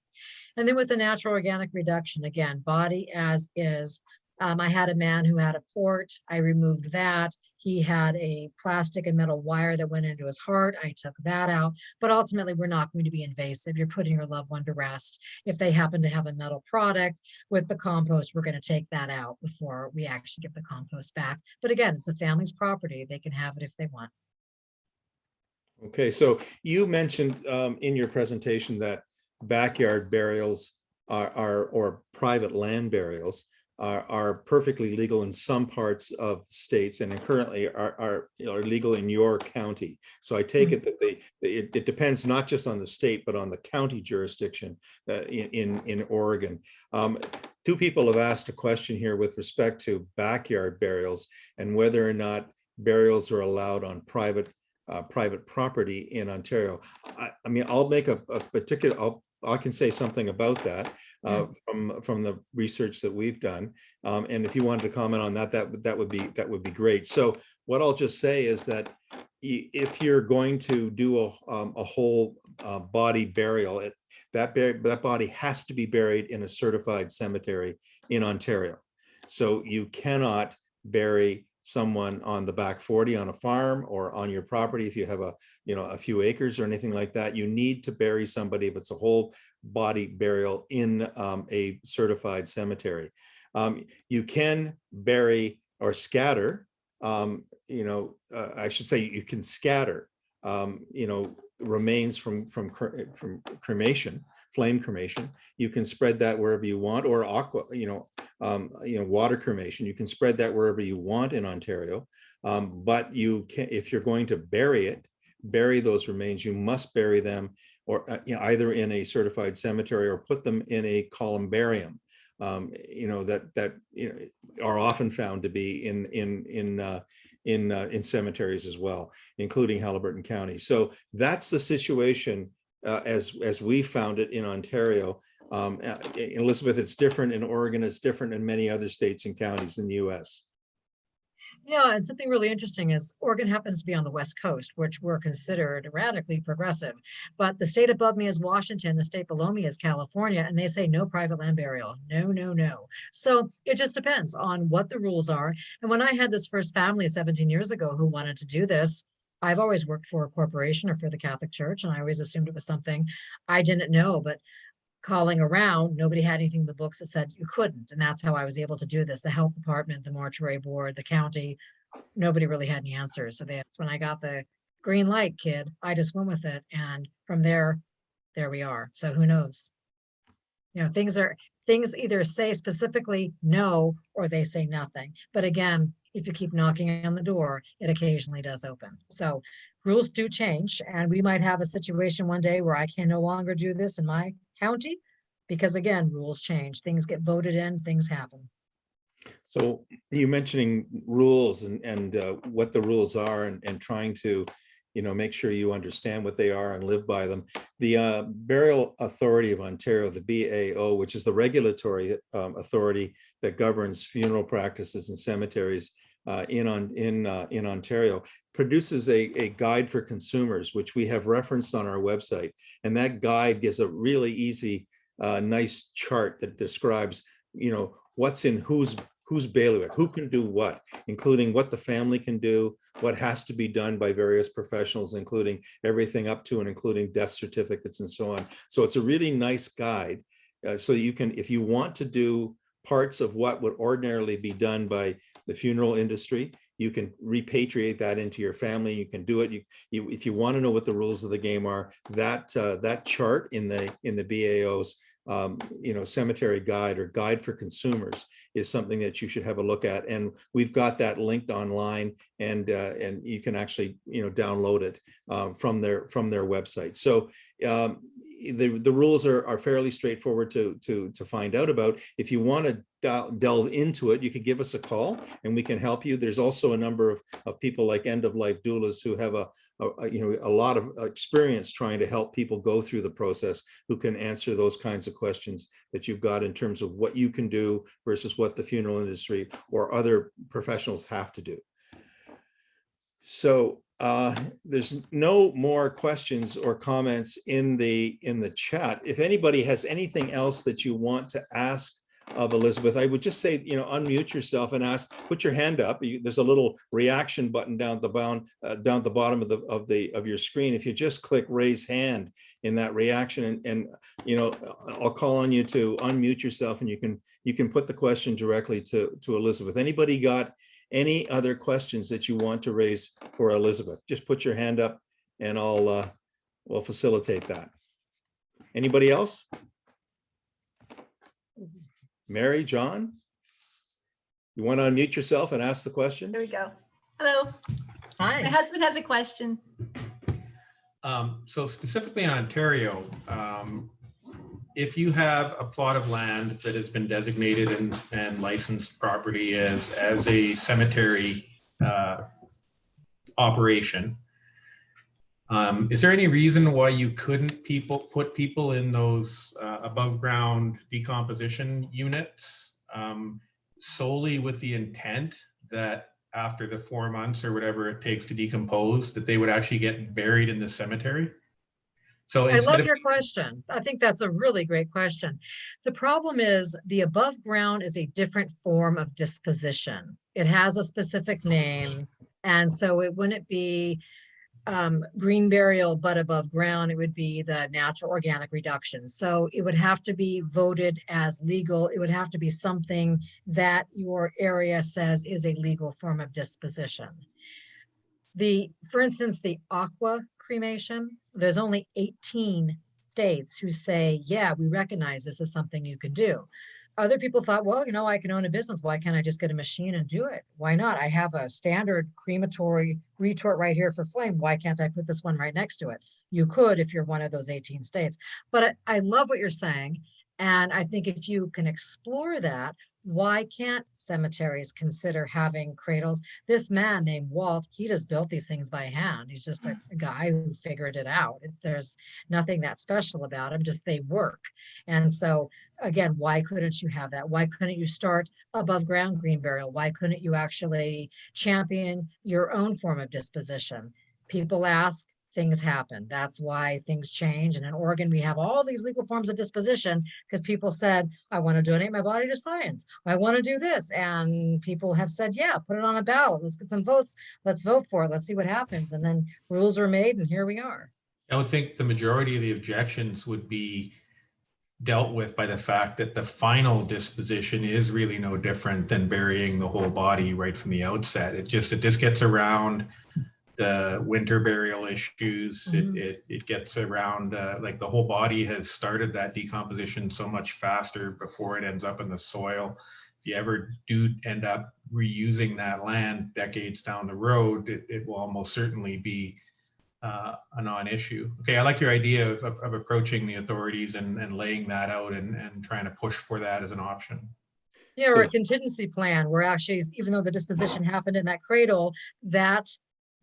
And then with the natural organic reduction, again, body as is. I had a man who had a port. I removed that. He had a plastic and metal wire that went into his heart. I took that out. But ultimately, we're not going to be invasive. You're putting your loved one to rest. If they happen to have a metal product with the compost, we're going to take that out before we actually give the compost back. But again, it's the family's property. They can have it if they want. Okay, so you mentioned in your presentation that backyard burials or private land burials are perfectly legal in some parts of states, and currently are legal in your county. So I take it that it depends not just on the state, but on the county jurisdiction in Oregon. Two people have asked a question here with respect to backyard burials and whether or not burials are allowed on private property in Ontario. I mean, I'll make a particular, I can say something about that from the research that we've done. And if you wanted to comment on that, that would be great. So what I'll just say is that if you're going to do a whole body burial, that body has to be buried in a certified cemetery in Ontario. So you cannot bury someone on the back 40 on a farm or on your property if you have a few acres or anything like that. You need to bury somebody if it's a whole body burial in a certified cemetery. You can bury or scatter, I should say you can scatter, remains from cremation, flame cremation. You can spread that wherever you want, or water cremation. You can spread that wherever you want in Ontario, but you can, if you're going to bury those remains, you must bury them or either in a certified cemetery or put them in a columbarium. That are often found to be in cemeteries as well, including Haliburton County. So that's the situation as we found it in Ontario. Elizabeth, it's different in Oregon, it's different in many other states and counties in the US. Yeah, and something really interesting is Oregon happens to be on the West Coast, which we're considered radically progressive. But the state above me is Washington, the state below me is California, and they say no private land burial. No, no, no. So it just depends on what the rules are. And when I had this first family 17 years ago who wanted to do this, I've always worked for a corporation or for the Catholic Church, and I always assumed it was something I didn't know. But calling around, nobody had anything in the books that said you couldn't. And that's how I was able to do this. The health department, the mortuary board, the county, nobody really had any answers. So that's when I got the green light, kid, I just went with it. And from there we are. So who knows? Things either say specifically no, or they say nothing. But again, if you keep knocking on the door, it occasionally does open. So rules do change, and we might have a situation one day where I can no longer do this in my county because again, rules change, things get voted in, things happen. So you mentioning rules and what the rules are and trying to, make sure you understand what they are and live by them. The Burial Authority of Ontario, the BAO, which is the regulatory authority that governs funeral practices and cemeteries in Ontario, produces a guide for consumers, which we have referenced on our website. And that guide gives a really easy, nice chart that describes, what's in whose bailiwick, who can do what, including what the family can do, what has to be done by various professionals, including everything up to and including death certificates and so on. So it's a really nice guide. So you can, if you want to do parts of what would ordinarily be done by the funeral industry, you can repatriate that into your family. You can do it. If you want to know what the rules of the game are, that chart in the BAO's cemetery guide or guide for consumers is something that you should have a look at. And we've got that linked online, and you can actually download it from their website. So the rules are fairly straightforward to find out about. If you want to delve into it, you could give us a call and we can help you. There's also a number of people like end-of-life doulas who have a lot of experience trying to help people go through the process, who can answer those kinds of questions that you've got in terms of what you can do versus what the funeral industry or other professionals have to do. So there's no more questions or comments in the chat. If anybody has anything else that you want to ask of Elizabeth, I would just say, unmute yourself and ask, put your hand up. There's a little reaction button down the bottom of your screen. If you just click raise hand in that reaction, and I'll call on you to unmute yourself, and you can put the question directly to Elizabeth. Anybody got any other questions that you want to raise for Elizabeth? Just put your hand up and we'll facilitate that. Anybody else? Mary, John, you want to unmute yourself and ask the question? There we go. Hello. Hi. My husband has a question. So specifically in Ontario, if you have a plot of land that has been designated and licensed property as a cemetery operation, is there any reason why you couldn't put people in those above ground decomposition units solely with the intent that after the 4 months or whatever it takes to decompose, that they would actually get buried in the cemetery? So I instead love of, your question. I think that's a really great question. The problem is the above ground is a different form of disposition. It has a specific name. And so it wouldn't be green burial, but above ground, it would be the natural organic reduction. So it would have to be voted as legal. It would have to be something that your area says is a legal form of disposition. For instance, the aqua cremation, there's only 18 states who say, yeah, we recognize this is something you can do. Other people thought, well, I can own a business. Why can't I just get a machine and do it? Why not? I have a standard crematory retort right here for flame. Why can't I put this one right next to it? You could if you're one of those 18 states. But I love what you're saying. And I think if you can explore that, why can't cemeteries consider having cradles? This man named Walt, he just built these things by hand. He's just a guy who figured it out. There's nothing that special about him, just they work. And so again, why couldn't you have that? Why couldn't you start above ground green burial? Why couldn't you actually champion your own form of disposition? People ask, things happen. That's why things change. And in Oregon, we have all these legal forms of disposition because people said, I want to donate my body to science. I want to do this. And people have said, yeah, put it on a ballot. Let's get some votes. Let's vote for it. Let's see what happens. And then rules were made and here we are. I would think the majority of the objections would be dealt with by the fact that the final disposition is really no different than burying the whole body right from the outset. It just gets around the winter burial issues. It gets around like the whole body has started that decomposition so much faster before it ends up in the soil. If you ever do end up reusing that land decades down the road, it will almost certainly be a non-issue. Okay, I like your idea of approaching the authorities and laying that out and trying to push for that as an option. Yeah, or a contingency plan where actually, even though the disposition happened in that cradle, that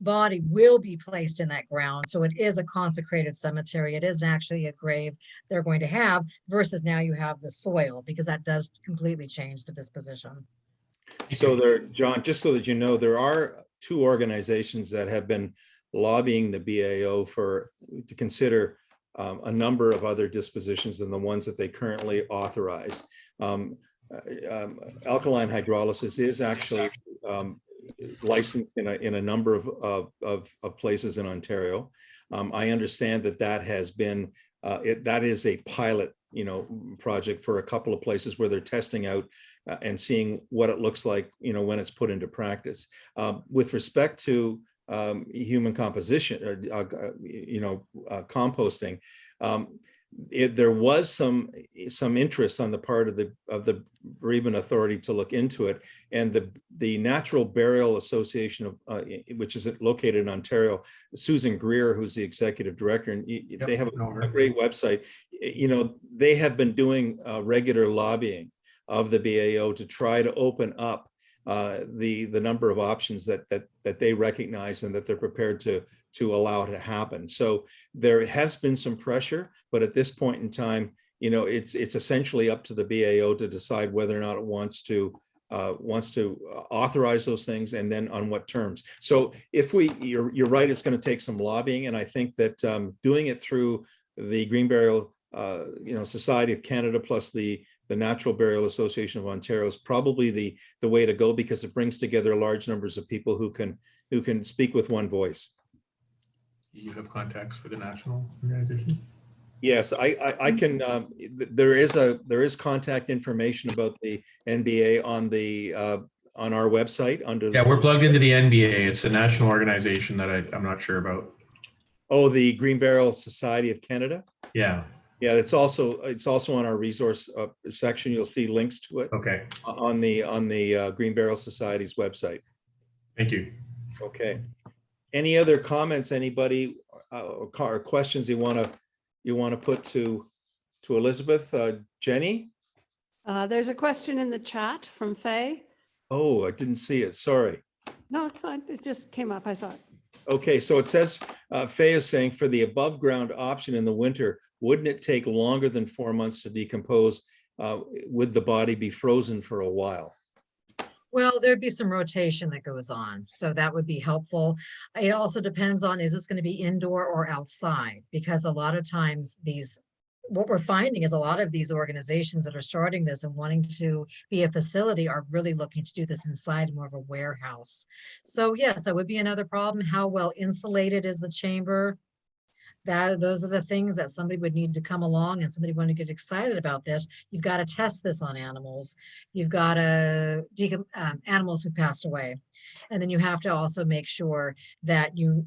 body will be placed in that ground. So it is a consecrated cemetery. It isn't actually a grave they're going to have versus now you have the soil, because that does completely change the disposition. So there, John, just so that you know, there are 2 organizations that have been lobbying the BAO to consider a number of other dispositions than the ones that they currently authorize. Alkaline hydrolysis is actually licensed in a number of places in Ontario. I understand that has been that is a pilot project for a couple of places where they're testing out and seeing what it looks like when it's put into practice. With respect to human composition or composting, there was some interest on the part of the bereavement authority to look into it, and the Natural Burial Association of which is located in Ontario, Susan Greer, who's the executive director, and they have a great website. They have been doing regular lobbying of the BAO to try to open up the number of options that they recognize and that they're prepared to allow to happen. So there has been some pressure, but at this point in time, it's essentially up to the BAO to decide whether or not it wants to authorize those things, and then on what terms. So you're right, it's going to take some lobbying, and I think that doing it through the Green Burial Society of Canada plus the Natural Burial Association of Ontario is probably the way to go, because it brings together large numbers of people who can speak with one voice. You have contacts for the national organization? Yes, I can. There is contact information about the NBA on our website under. Yeah, we're plugged into the NBA. It's a national organization that I'm not sure about. Oh, the Green Burial Society of Canada. Yeah. Yeah, it's also on our resource section. You'll see links to it. Okay. On the Green Burial Society's website. Thank you. Okay. Any other comments? Anybody or questions you want to put to Elizabeth? Jenny? There's a question in the chat from Faye. Oh, I didn't see it. Sorry. No, it's fine. It just came up. I saw it. Okay, so it says, Faye is saying, for the above ground option in the winter, wouldn't it take longer than 4 months to decompose? Would the body be frozen for a while? Well, there'd be some rotation that goes on, so that would be helpful. It also depends on, is this going to be indoor or outside? Because a lot of times what we're finding is a lot of these organizations that are starting this and wanting to be a facility are really looking to do this inside more of a warehouse. So yes, that would be another problem. How well insulated is the chamber? Those are the things that somebody would need to come along, and somebody want to get excited about this. You've got to test this on animals. You've got to animals who passed away. And then you have to also make sure that you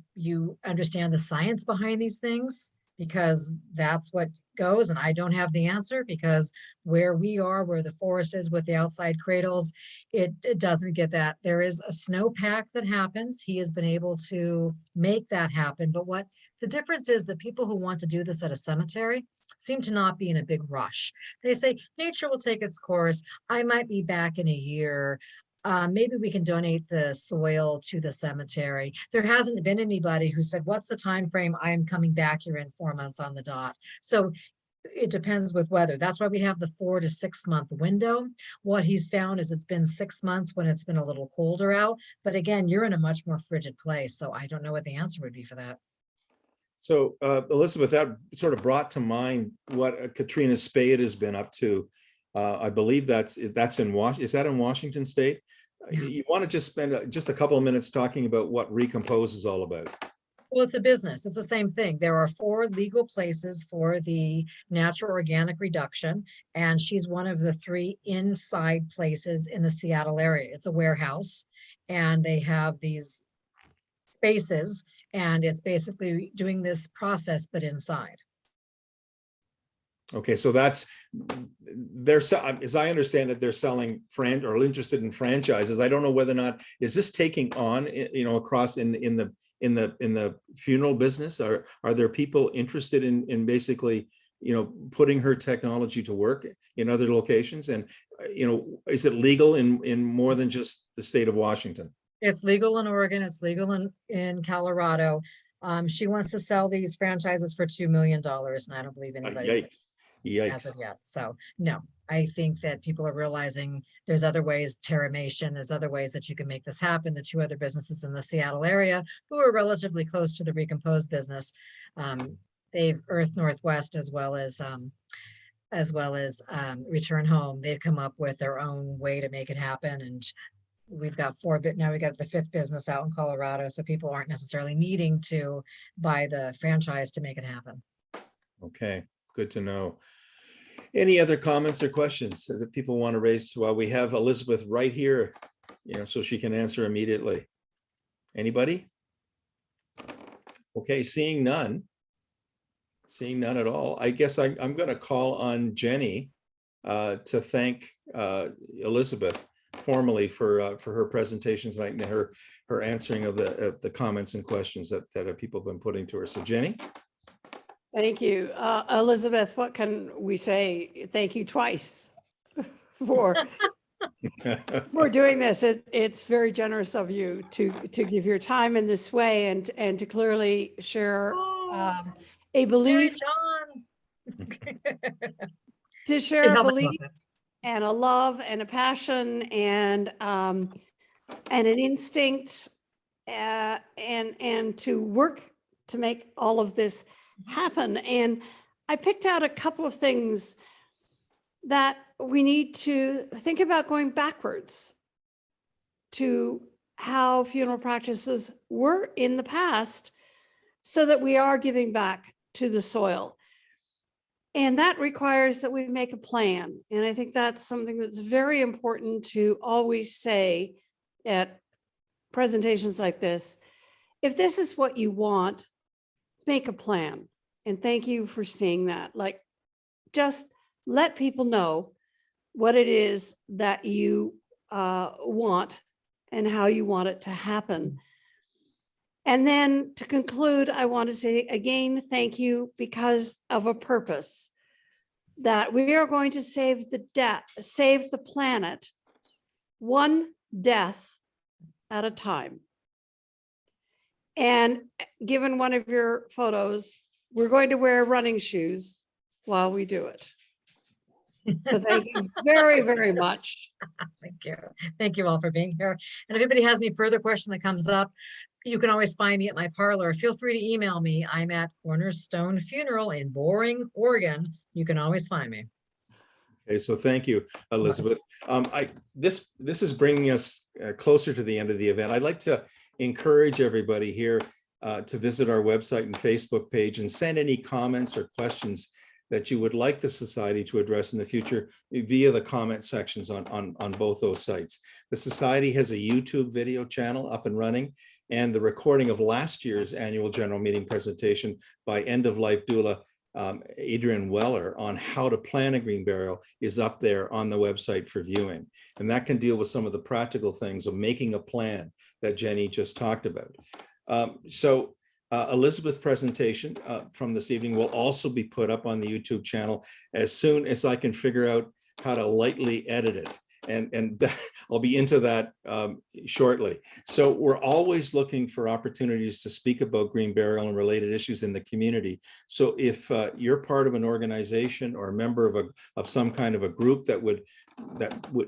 understand the science behind these things, because that's what goes. And I don't have the answer, because where we are, where the forest is with the outside cradles, it doesn't get that. There is a snowpack that happens. He has been able to make that happen. But what the difference is, the people who want to do this at a cemetery seem to not be in a big rush. They say, nature will take its course. I might be back in a year. Maybe we can donate the soil to the cemetery. There hasn't been anybody who said, what's the time frame? I am coming back here in 4 months on the dot. So it depends with weather. That's why we have the 4 to 6 month window. What he's found is it's been 6 months when it's been a little colder out. But again, you're in a much more frigid place. So I don't know what the answer would be for that. So Elizabeth, that sort of brought to mind what Katrina Spade has been up to. I believe that's in Washington. Is that in Washington State? Yeah. You want to just spend just a couple of minutes talking about what Recompose is all about? Well, it's a business. It's the same thing. There are 4 legal places for the natural organic reduction, and she's one of the 3 inside places in the Seattle area. It's a warehouse, and they have these spaces, and it's basically doing this process, but inside. Okay, so as I understand it, they're selling or interested in franchises. I don't know whether or not, is this taking on, across in the funeral business? Are there people interested in basically, putting her technology to work in other locations? And, is it legal in more than just the state of Washington? It's legal in Oregon. It's legal in Colorado. She wants to sell these franchises for $2 million, and I don't believe anybody Yikes. as Yikes. of yet. So no, I think that people are realizing there's other ways, terramation, there's other ways that you can make this happen. The 2 other businesses in the Seattle area who are relatively close to the Recompose business, they've Earth Northwest as well as Return Home. They've come up with their own way to make it happen. And we've got 4, but now we got the 5th business out in Colorado. So people aren't necessarily needing to buy the franchise to make it happen. Okay, good to know. Any other comments or questions that people want to raise? Well, we have Elizabeth right here, so she can answer immediately. Anybody? Okay, seeing none at all. I guess I'm going to call on Jenny to thank Elizabeth formally for her presentation tonight and her answering of the comments and questions that people have been putting to her. So Jenny. Thank you. Elizabeth, what can we say? Thank you twice for doing this. It's very generous of you to give your time in this way and to clearly share a belief, to share a belief and a love and a passion and an instinct and to work to make all of this happen. And I picked out a couple of things that we need to think about going backwards to how funeral practices were in the past so that we are giving back to the soil. And that requires that we make a plan. And I think that's something that's very important to always say at presentations like this. If this is what you want, make a plan. And thank you for seeing that. Like, just let people know what it is that you want and how you want it to happen. And then to conclude, I want to say again, thank you, because of a purpose that we are going to save the planet, one death at a time. And given one of your photos, we're going to wear running shoes while we do it. So thank you very, very much. Thank you. Thank you all for being here. And if anybody has any further question that comes up, you can always find me at my parlor. Feel free to email me. I'm at Cornerstone Funeral in Boring, Oregon. You can always find me. Okay, so thank you, Elizabeth. This is bringing us closer to the end of the event. I'd like to encourage everybody here to visit our website and Facebook page and send any comments or questions that you would like the Society to address in the future via the comment sections on both those sites. The Society has a YouTube video channel up and running, and the recording of last year's annual general meeting presentation by end-of-life doula Adrian Weller on how to plan a green burial is up there on the website for viewing. And that can deal with some of the practical things of making a plan that Jenny just talked about. Elizabeth's presentation from this evening will also be put up on the YouTube channel as soon as I can figure out how to lightly edit it. And I'll be into that shortly. So we're always looking for opportunities to speak about green burial and related issues in the community. So if you're part of an organization or a member of some kind of a group that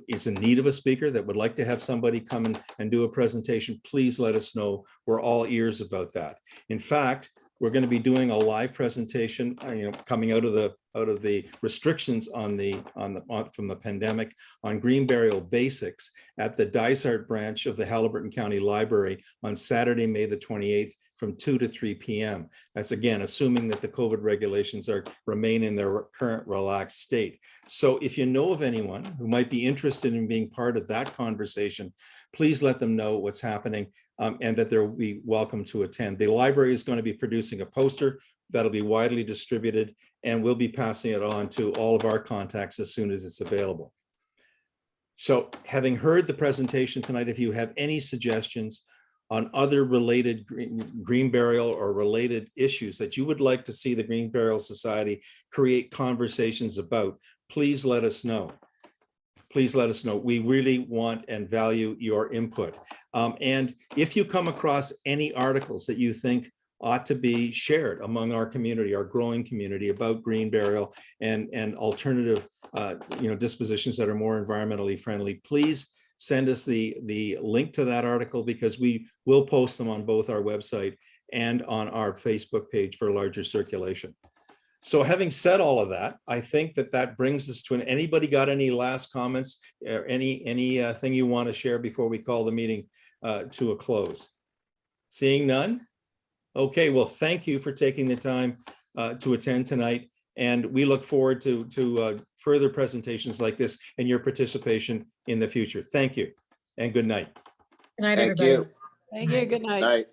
is in need of a speaker, that would like to have somebody come and do a presentation, please let us know. We're all ears about that. In fact, we're going to be doing a live presentation, coming out of the restrictions from the pandemic on green burial basics at the Dysart branch of the Haliburton County Library on Saturday, May the 28th from 2 to 3 p.m. That's again, assuming that the COVID regulations remain in their current relaxed state. So if you know of anyone who might be interested in being part of that conversation, please let them know what's happening and that they'll be welcome to attend. The library is going to be producing a poster that'll be widely distributed, and we'll be passing it on to all of our contacts as soon as it's available. So having heard the presentation tonight, if you have any suggestions on other related green burial or related issues that you would like to see the Green Burial Society create conversations about, please let us know. Please let us know. We really want and value your input. And if you come across any articles that you think ought to be shared among our community, our growing community, about green burial and alternative dispositions that are more environmentally friendly, please send us the link to that article, because we will post them on both our website and on our Facebook page for larger circulation. So having said all of that, I think that brings us to anybody got any last comments or anything you want to share before we call the meeting to a close? Seeing none? Okay, well, thank you for taking the time to attend tonight. And we look forward to further presentations like this and your participation in the future. Thank you and good night. Good night, Thank everybody. you. Thank you. Good night. Night.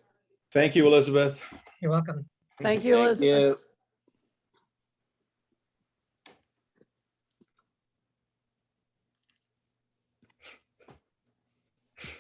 Thank you, Elizabeth. You're welcome. Thank you, Thank Elizabeth. you.